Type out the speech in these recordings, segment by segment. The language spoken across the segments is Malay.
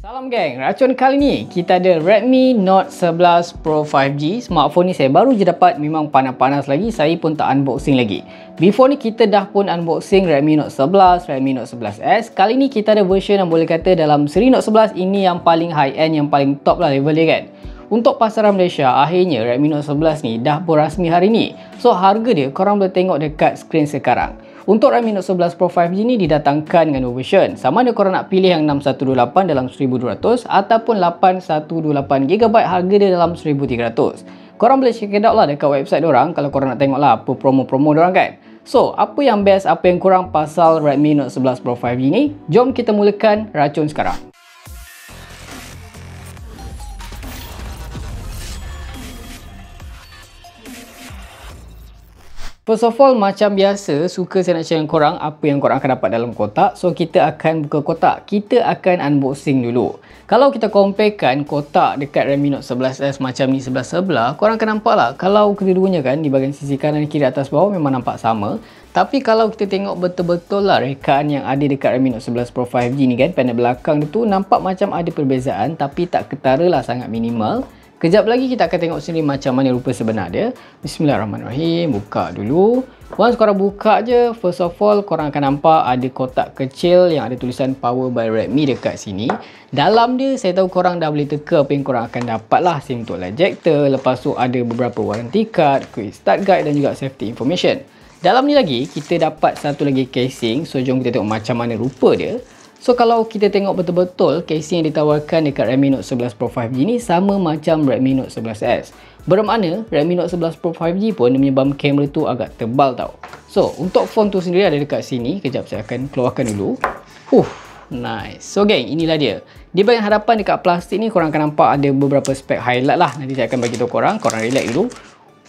Salam geng, racun kali ni kita ada Redmi Note 11 Pro 5G. Smartphone ni saya baru je dapat, memang panas-panas lagi, saya pun tak unboxing lagi. Before ni kita dah pun unboxing Redmi Note 11, Redmi Note 11S. Kali ni kita ada version yang boleh kata dalam seri Note 11 ini yang paling high end, yang paling top lah level dia kan. Untuk pasaran Malaysia, akhirnya Redmi Note 11 ni dah pun rasmi hari ni. So harga dia korang boleh tengok dekat skrin sekarang. Untuk Redmi Note 11 Pro 5G ni didatangkan dengan dua version. Sama ada korang nak pilih yang 6128 dalam 1200 ataupun 8128GB harga dia dalam 1300. Korang boleh check it out lah dekat website diorang kalau korang nak tengok lah apa promo-promo diorang kan. So, apa yang best, apa yang kurang pasal Redmi Note 11 Pro 5G ni? Jom kita mulakan racun sekarang. First of all, macam biasa, suka saya nak share dengan korang apa yang korang akan dapat dalam kotak. So, kita akan buka kotak. Kita akan unboxing dulu. Kalau kita comparekan kotak dekat Redmi Note 11S macam ni sebelah-sebelah, korang akan nampak lah. Kalau kedua-duanya kan, di bahagian sisi kanan, kiri, atas, bawah memang nampak sama. Tapi kalau kita tengok betul-betul lah rekaan yang ada dekat Redmi Note 11 Pro 5G ni kan, panel belakang dia tu nampak macam ada perbezaan tapi tak ketara lah, sangat minimal. Kejap lagi kita akan tengok sini macam mana rupa sebenar dia. Bismillahirrahmanirrahim. Buka dulu. Once korang buka je, first of all korang akan nampak ada kotak kecil yang ada tulisan Power by Redmi dekat sini. Dalam dia saya tahu korang dah boleh teka apa yang korang akan dapat lah. SIM untuk ejector, lepas tu ada beberapa warranty card, quick start guide dan juga safety information. Dalam ni lagi kita dapat satu lagi casing. So jom kita tengok macam mana rupa dia. So kalau kita tengok betul-betul casing yang ditawarkan dekat Redmi Note 11 Pro 5G ni sama macam Redmi Note 11S. Bermakna Redmi Note 11 Pro 5G pun dia punya bump camera tu agak tebal tau. So untuk phone tu sendiri ada dekat sini. Kejap saya akan keluarkan dulu. Nice. So geng, inilah dia. Di bahagian hadapan dekat plastik ni korang akan nampak ada beberapa spek highlight lah. Nanti saya akan bagi tahu korang. Korang relax dulu.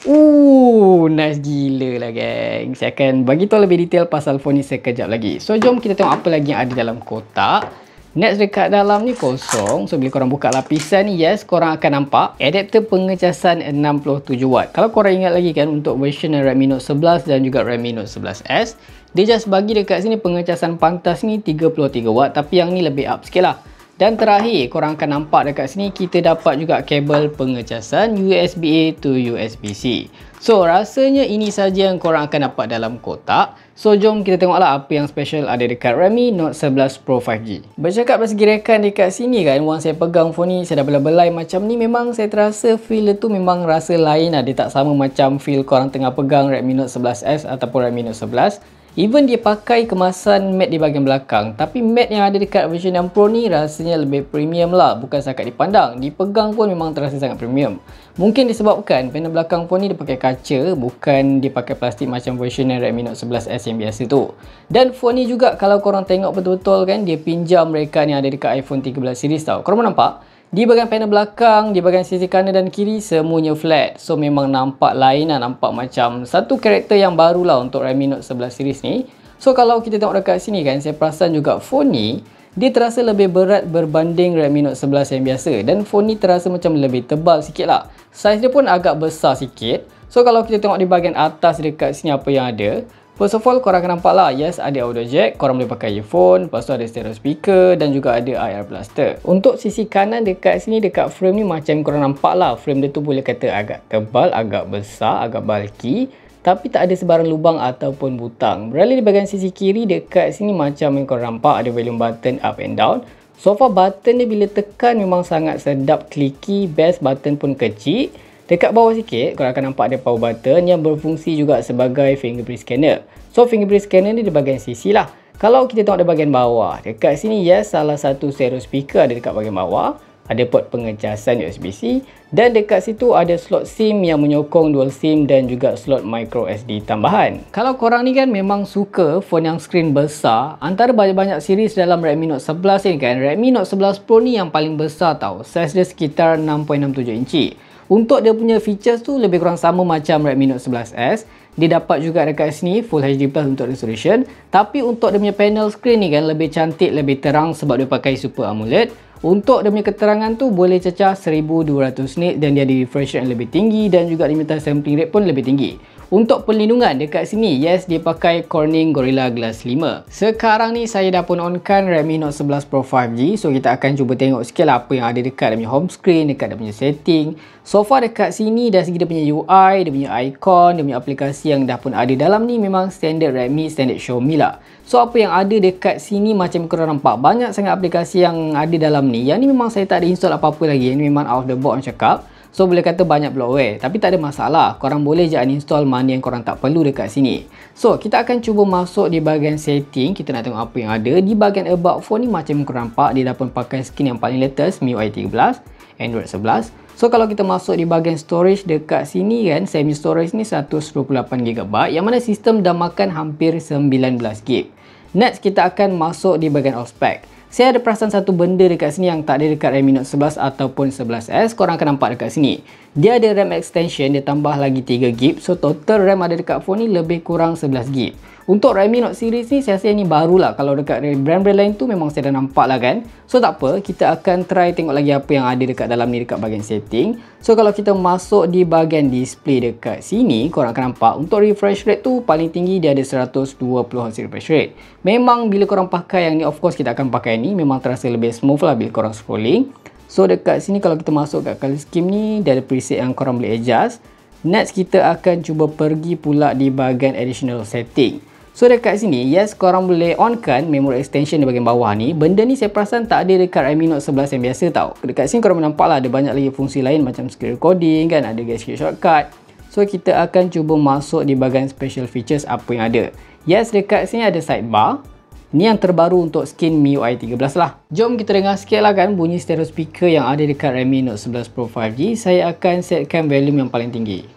Nice gila lah geng. Saya akan bagi tahu lebih detail pasal phone ni sekejap lagi. So jom kita tengok apa lagi yang ada dalam kotak. Next dekat dalam ni kosong. So bila korang buka lapisan ni, yes, korang akan nampak adapter pengecasan 67W. Kalau korang ingat lagi kan untuk version Redmi Note 11 dan juga Redmi Note 11S, dia just bagi dekat sini pengecasan pantas ni 33W, tapi yang ni lebih up sikit lah. Dan terakhir, korang akan nampak dekat sini kita dapat juga kabel pengecasan USB-A to USB-C. So, rasanya ini saja yang korang akan dapat dalam kotak. So, jom kita tengoklah apa yang special ada dekat Redmi Note 11 Pro 5G. Bercakap dari segi rekan dekat sini kan, once saya pegang phone ni, saya dah belai-belai macam ni, memang saya terasa feel dia tu memang rasa lain lah. Dia tak sama macam feel korang tengah pegang Redmi Note 11S ataupun Redmi Note 11. Even dia pakai kemasan matte di bahagian belakang, tapi matte yang ada dekat version yang Pro ni rasanya lebih premium lah. Bukan setakat dipandang, dipegang pun memang terasa sangat premium. Mungkin disebabkan panel belakang phone ni dia pakai kaca, bukan dia pakai plastik macam version yang Redmi Note 11S yang biasa tu. Dan phone ni juga kalau korang tengok betul-betul kan, dia pinjam rekaan yang ada dekat iPhone 13 series tau. Korang nampak? Di bahagian panel belakang, di bahagian sisi kanan dan kiri semuanya flat. So memang nampak lain lah, nampak macam satu karakter yang baru lah untuk Redmi Note 11 series ni. So kalau kita tengok dekat sini kan, saya perasan juga phone ni dia terasa lebih berat berbanding Redmi Note 11 yang biasa. Dan phone ni terasa macam lebih tebal sikit lah. Saiz dia pun agak besar sikit. So kalau kita tengok di bahagian atas dekat sini apa yang ada, first of all korang akan nampak lah, yes, ada audio jack, korang boleh pakai earphone, lepas tu ada stereo speaker dan juga ada IR blaster. Untuk sisi kanan dekat sini, dekat frame ni macam korang nampak lah, frame dia tu boleh kata agak tebal, agak besar, agak bulky, tapi tak ada sebarang lubang ataupun butang. Beralih di bahagian sisi kiri, dekat sini macam yang korang nampak ada volume button up and down. So far button dia bila tekan memang sangat sedap, clicky, best button pun kecil. Dekat bawah sikit, korang akan nampak ada power button yang berfungsi juga sebagai fingerprint scanner. So, fingerprint scanner ni di bahagian sisi lah. Kalau kita tengok di bahagian bawah, dekat sini, yes, salah satu stereo speaker ada dekat bahagian bawah. Ada port pengecasan USB-C. Dan dekat situ ada slot SIM yang menyokong dual SIM dan juga slot micro SD tambahan. Kalau korang ni kan memang suka phone yang screen besar, antara banyak-banyak series dalam Redmi Note 11 ni kan, Redmi Note 11 Pro ni yang paling besar tau. Saiz dia sekitar 6.67 inci. Untuk dia punya features tu lebih kurang sama macam Redmi Note 11S. Dia dapat juga dekat sini Full HD Plus untuk resolution. Tapi untuk dia punya panel screen ni kan lebih cantik, lebih terang sebab dia pakai Super AMOLED. Untuk dia punya keterangan tu boleh cecah 1200 nits dan dia ada refresh rate yang lebih tinggi dan juga limited sampling rate pun lebih tinggi. Untuk perlindungan dekat sini, yes, dia pakai Corning Gorilla Glass 5. Sekarang ni saya dah pun onkan Redmi Note 11 Pro 5G. So kita akan cuba tengok sikit lah apa yang ada dekat dia punya home screen, dekat dia punya setting. So far dekat sini dari segi dia punya UI, dia punya icon, dia punya aplikasi yang dah pun ada dalam ni memang standard Redmi, standard Xiaomi lah. So apa yang ada dekat sini macam korang nampak, banyak sangat aplikasi yang ada dalam ni. Yang ni memang saya tak ada install apa-apa lagi. Yang ni memang out of the box cakap. So boleh kata banyak bloatware, tapi tak ada masalah. Korang boleh je uninstall mana yang korang tak perlu dekat sini. So kita akan cuba masuk di bahagian setting. Kita nak tengok apa yang ada. Di bahagian about phone ni macam korang nampak, dia dah pun pakai skin yang paling latest, MIUI 13, Android 11. So kalau kita masuk di bahagian storage dekat sini kan, semi storage ni 128GB, yang mana sistem dah makan hampir 19GB. Next kita akan masuk di bahagian all spec. Saya ada perasan satu benda dekat sini yang tak ada dekat Redmi Note 11 ataupun 11S. Korang akan nampak dekat sini. Dia ada RAM extension, dia tambah lagi 3GB. So total RAM ada dekat phone ni lebih kurang 11GB. Untuk Redmi Note series ni saya rasa yang ni barulah. Kalau dekat brand-brand lain tu memang saya dah nampak lah kan. So tak apa, kita akan try tengok lagi apa yang ada dekat dalam ni dekat bahagian setting. So kalau kita masuk di bahagian display dekat sini, korang akan nampak untuk refresh rate tu paling tinggi dia ada 120Hz refresh rate. Memang bila korang pakai yang ni, of course kita akan pakai ni, memang terasa lebih smooth lah bila korang scrolling. So dekat sini kalau kita masuk kat color scheme ni, dia ada preset yang korang boleh adjust. Next kita akan cuba pergi pula di bahagian additional setting. So dekat sini, yes, korang boleh on kan memory extension di bahagian bawah ni. Benda ni saya perasan tak ada dekat Redmi Note 11 yang biasa tau. Dekat sini korang nampak lah ada banyak lagi fungsi lain macam screen recording kan, ada gesture shortcut. So kita akan cuba masuk di bahagian special features apa yang ada. Yes, dekat sini ada sidebar. Ni yang terbaru untuk skin MIUI 13 lah. Jom kita dengar sikit lah kan bunyi stereo speaker yang ada dekat Redmi Note 11 Pro 5G. Saya akan setkan volume yang paling tinggi.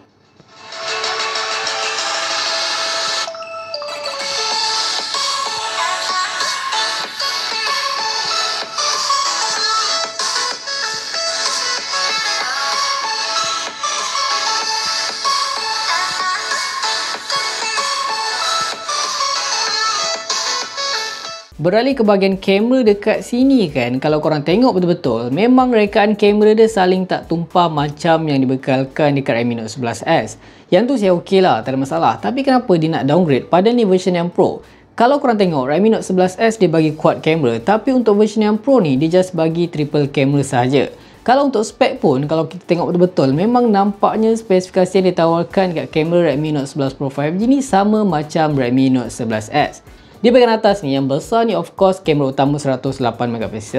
Beralih ke bahagian kamera dekat sini kan, kalau korang tengok betul-betul, memang rekaan kamera dia saling tak tumpah macam yang dibekalkan dekat Redmi Note 11S. Yang tu saya okey lah, tak ada masalah. Tapi kenapa dia nak downgrade pada ni version yang Pro? Kalau korang tengok, Redmi Note 11S dia bagi quad kamera, tapi untuk version yang Pro ni, dia just bagi triple kamera sahaja. Kalau untuk spek pun, kalau kita tengok betul-betul, memang nampaknya spesifikasi yang ditawarkan dekat kamera Redmi Note 11 Pro 5G ni sama macam Redmi Note 11S. Di bahagian atas ni, yang besar ni of course kamera utama 108MP.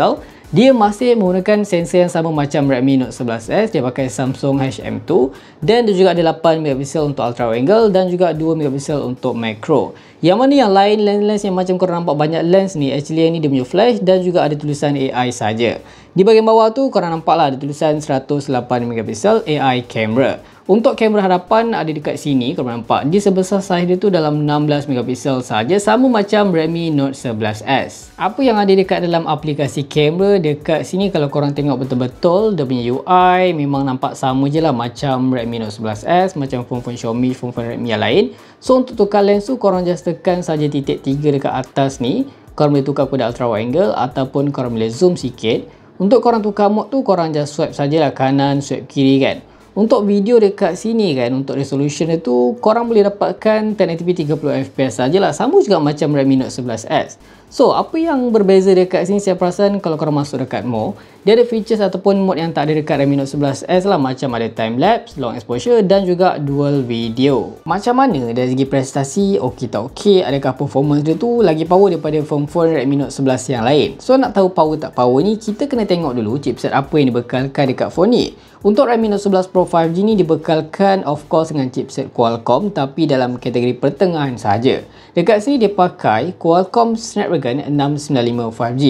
Dia masih menggunakan sensor yang sama macam Redmi Note 11S. Dia pakai Samsung HM2 dan dia juga ada 8MP untuk ultra wide angle dan juga 2MP untuk macro. Yang mana yang lain lens-lens yang macam korang nampak banyak lens ni, actually yang ni dia punya flash dan juga ada tulisan AI saja. Di bahagian bawah tu korang nampak lah ada tulisan 108MP AI camera. Untuk kamera hadapan ada dekat sini, korang nampak dia sebesar saiz dia tu dalam 16MP saja, sama macam Redmi Note 11S. Apa yang ada dekat dalam aplikasi kamera dekat sini, kalau korang tengok betul-betul dia punya UI memang nampak sama je lah macam Redmi Note 11S, macam phone-phone Xiaomi, phone-phone Redmi yang lain. So untuk tukar lens tu korang just tekan saja titik 3 dekat atas ni, korang boleh tukar pada ultra wide angle ataupun korang boleh zoom sikit. Untuk korang tukar mode tu korang just swipe sajalah kanan, swipe kiri kan. Untuk video dekat sini kan, untuk resolution dia tu korang boleh dapatkan 1080p 30fps sajalah, sama juga macam Redmi Note 11S. So apa yang berbeza dekat sini, saya perasan kalau korang masuk dekat mode, dia ada features ataupun mode yang tak ada dekat Redmi Note 11S lah, macam ada time lapse, long exposure dan juga dual video. Macam mana dari segi prestasi, okey tak okey, adakah performance dia tu lagi power daripada phone Redmi Note 11 yang lain? So nak tahu power tak power ni, kita kena tengok dulu chipset apa yang dibekalkan dekat phone ni. Untuk Redmi Note 11 Pro 5G ni dibekalkan of course dengan chipset Qualcomm, tapi dalam kategori pertengahan saja. Dekat sini dia pakai Qualcomm Snapdragon 695 5G.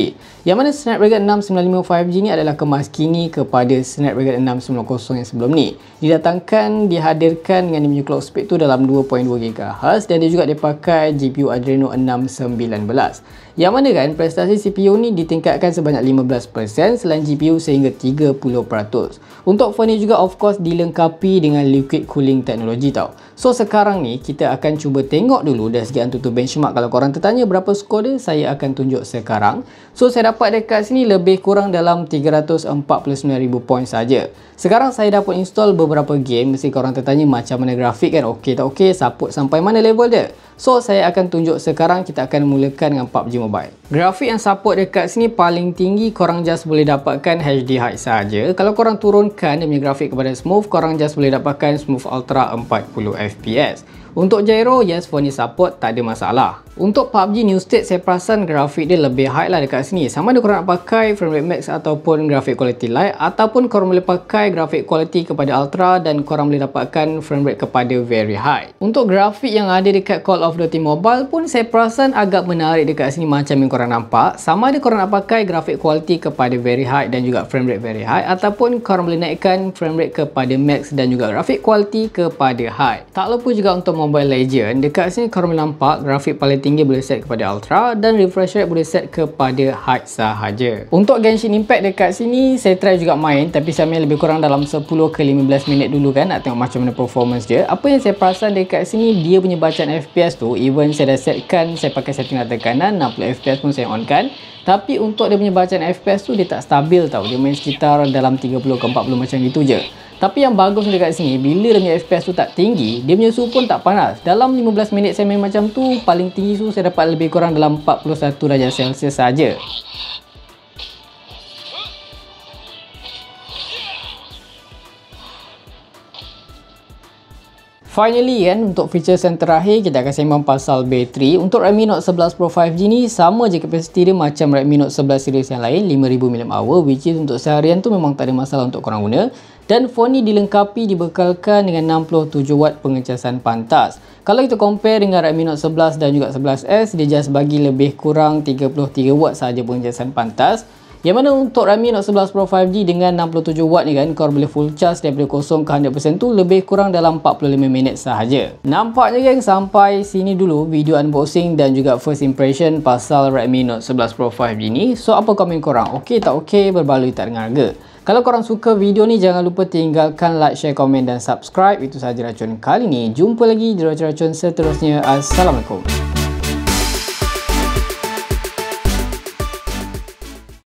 Yang mana Snapdragon 695 5G ni adalah kemas kini kepada Snapdragon 690 yang sebelum ni. Dihadirkan dengan dia punya clock speed tu dalam 2.2 GHz dan dia juga dipakai GPU Adreno 619. Yang mana kan prestasi CPU ni ditingkatkan sebanyak 15% selain GPU sehingga 30%. Untuk phone ni juga of course dilengkapi dengan liquid cooling teknologi tau. So sekarang ni kita akan cuba tengok dulu dari segi AnTuTu benchmark. Kalau korang tertanya berapa skor dia, saya saya akan tunjuk sekarang. So saya dapat dekat sini lebih kurang dalam 349,000 poin saja. Sekarang saya dah pun install beberapa game. Mesti korang tertanya macam mana grafik kan, okey tak okey, support sampai mana level dia. So saya akan tunjuk sekarang. Kita akan mulakan dengan PUBG Mobile. Grafik yang support dekat sini paling tinggi korang just boleh dapatkan HD High saja. Kalau korang turunkan demi grafik kepada smooth, korang just boleh dapatkan smooth ultra 40 fps. Untuk gyro, yes, phone ni support, tak ada masalah. Untuk PUBG New State, saya perasan grafik dia lebih high lah dekat sini. Sama ada korang nak pakai frame rate max ataupun grafik quality light, ataupun korang boleh pakai grafik quality kepada ultra dan korang boleh dapatkan frame rate kepada very high. Untuk grafik yang ada dekat Call of Duty Mobile pun saya perasan agak menarik dekat sini macam yang korang nampak. Sama ada korang nak pakai grafik quality kepada very high dan juga frame rate very high, ataupun korang boleh naikkan frame rate kepada max dan juga grafik quality kepada high. Tak lupa juga untuk Mobile Legend, dekat sini korang boleh nampak grafik paling tinggi boleh set kepada ultra dan refresh rate boleh set kepada high sahaja. Untuk Genshin Impact dekat sini saya try juga main, tapi saya main lebih kurang dalam 10 ke 15 minit dulu kan, nak tengok macam mana performance dia. Apa yang saya perasan dekat sini, dia punya bacaan FPS tu, even saya dah setkan, saya pakai setting rata kanan 60 FPS pun saya on kan, tapi untuk dia punya bacaan FPS tu dia tak stabil tau. Dia main sekitar dalam 30 ke 40 macam gitu je. Tapi yang bagus dekat sini, bila dia punya FPS tu tak tinggi, dia punya suhu pun tak panas. Dalam 15 minit saya main macam tu, paling tinggi suhu saya dapat lebih kurang dalam 41 darjah Celsius saja. Finally kan, untuk features yang terakhir kita akan sembang pasal bateri. Untuk Redmi Note 11 Pro 5G ni sama je kapasiti dia macam Redmi Note 11 series yang lain, 5000 mAh, which is untuk seharian tu memang tak ada masalah untuk korang guna. Dan phone ni dilengkapi, dibekalkan dengan 67 watt pengecasan pantas. Kalau kita compare dengan Redmi Note 11 dan juga 11S, dia just bagi lebih kurang 33 watt sahaja pengecasan pantas. Yang mana untuk Redmi Note 11 Pro 5G dengan 67 watt ni kan, korang boleh full charge daripada 0 ke 100% tu lebih kurang dalam 45 minit sahaja. Nampaknya geng, sampai sini dulu video unboxing dan juga first impression pasal Redmi Note 11 Pro 5G ni. So apa komen korang? Okey tak okey? Berbaloi tak dengan harga? Kalau korang suka video ni, jangan lupa tinggalkan like, share, komen dan subscribe. Itu sahaja racun kali ni. Jumpa lagi di racun-racun seterusnya. Assalamualaikum.